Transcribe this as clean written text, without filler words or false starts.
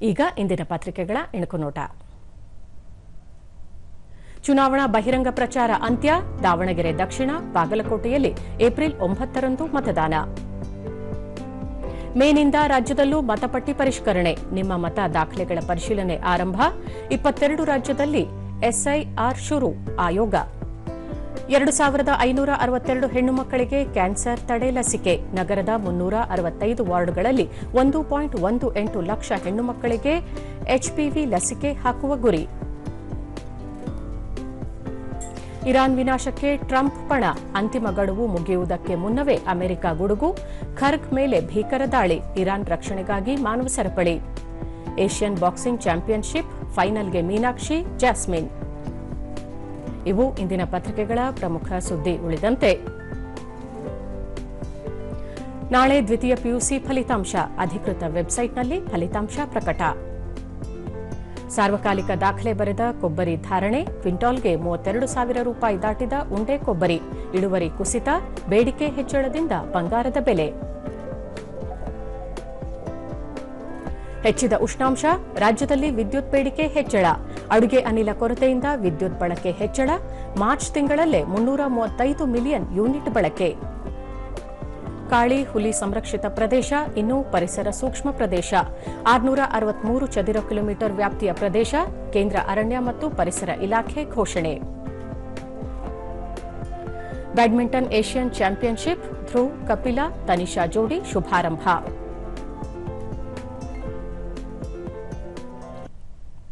ಈಗ ಇಂದಿನ ಪತ್ರಿಕೆಗಳ ಇಣುಕುನೋಟ. ಚುನಾವಣಾ ಬಹಿರಂಗ ಪ್ರಚಾರ ಅಂತ್ಯ. ದಾವಣಗೆರೆ ದಕ್ಷಿಣ, ಬಾಗಲಕೋಟೆಯಲ್ಲಿ ಏಪ್ರಿಲ್ 9ರಂದು ಮತದಾನ. ಮೇನಿಂದ ರಾಜ್ಯದಲ್ಲೂ ಮತಪಟ್ಟಿ ಪರಿಷ್ಕರಣೆ. ನಿಮ್ಮ ಮತ ದಾಖಲೆಗಳ ಪರಿಶೀಲನೆ ಆರಂಭ. 22 ರಾಜ್ಯದಲ್ಲಿ ಎಸ್ಐಆರ್ ಶುರು. ಆಯೋಗ 2562 ಹೆಣ್ಣು ಮಕ್ಕಳಿಗೆ ಕ್ಯಾನ್ಸರ್ ತಡೆ ಲಸಿಕೆ. ನಗರದ 365 ವಾರ್ಡ್ಗಳಲ್ಲಿ 1.18 ಲಕ್ಷ ಹೆಣ್ಣು ಮಕ್ಕಳಿಗೆ ಎಚ್ಪಿವಿ ಲಸಿಕೆ ಹಾಕುವ ಗುರಿ. ಇರಾನ್ ವಿನಾಶಕ್ಕೆ ಟ್ರಂಪ್ ಪಣ. ಅಂತಿಮ ಗಡುವು ಮುಗಿಯುವುದಕ್ಕೆ ಮುನ್ನವೇ ಅಮೆರಿಕ ಗುಡುಗು. ಖರ್ಗ್ ಮೇಲೆ ಭೀಕರ ದಾಳಿ. ಇರಾನ್ ರಕ್ಷಣೆಗಾಗಿ ಮಾನವ ಸರಪಳಿ. ಏಷ್ಯನ್ ಬಾಕ್ಸಿಂಗ್ ಚಾಂಪಿಯನ್ಶಿಪ್ ಫೈನಲ್ಗೆ ಮೀನಾಕ್ಷಿ, ಜಾಸ್ಮಿನ್. ಇವು ಇಂದಿನ ಪತ್ರಿಕೆಗಳ ಪ್ರಮುಖ ಸುದ್ದಿ. ಉಳಿದಂತೆ ನಾಳೆ ದ್ವಿತೀಯ ಪಿಯುಸಿ ಫಲಿತಾಂಶ. ಅಧಿಕೃತ ವೆಬ್ಸೈಟ್ನಲ್ಲಿ ಫಲಿತಾಂಶ ಪ್ರಕಟ. ಸಾರ್ವಕಾಲಿಕ ದಾಖಲೆ ಬರೆದ ಕೊಬ್ಬರಿ ಧಾರಣೆ. ಕ್ವಿಂಟಾಲ್ಗೆ 32,000 ರೂಪಾಯಿ ದಾಟಿದ ಉಂಡೆ ಕೊಬ್ಬರಿ. ಇಳುವರಿ ಕುಸಿತ. ಬೇಡಿಕೆ ಹೆಚ್ಚಳದಿಂದ ಬಂಗಾರದ ಬೆಲೆ. ಹೆಚ್ಚಿದ ಉಷ್ಣಾಂಶ. ರಾಜ್ಯದಲ್ಲಿ ವಿದ್ಯುತ್ ಬೇಡಿಕೆ ಹೆಚ್ಚಳ. ಅಡುಗೆ ಅನಿಲ ಕೊರತೆಯಿಂದ ವಿದ್ಯುತ್ ಬಳಕೆ ಹೆಚ್ಚಳ. ಮಾರ್ಚ್ ತಿಂಗಳಲ್ಲೇ 335 ಮಿಲಿಯನ್ ಯೂನಿಟ್ ಬಳಕೆ. ಕಾಳಿ ಹುಲಿ ಸಂರಕ್ಷಿತ ಪ್ರದೇಶ ಇನ್ನು ಪರಿಸರ ಸೂಕ್ಷ್ಮ ಪ್ರದೇಶ. 663 ಚದರ ಕಿಲೋಮೀಟರ್ ವ್ಯಾಪ್ತಿಯ ಪ್ರದೇಶ. ಕೇಂದ್ರ ಅರಣ್ಯ ಮತ್ತು ಪರಿಸರ ಇಲಾಖೆ ಘೋಷಣೆ. Badminton Asian championship Dhruv, Kapila, Tanisha ಜೋಡಿ ಶುಭಾರಂಭ.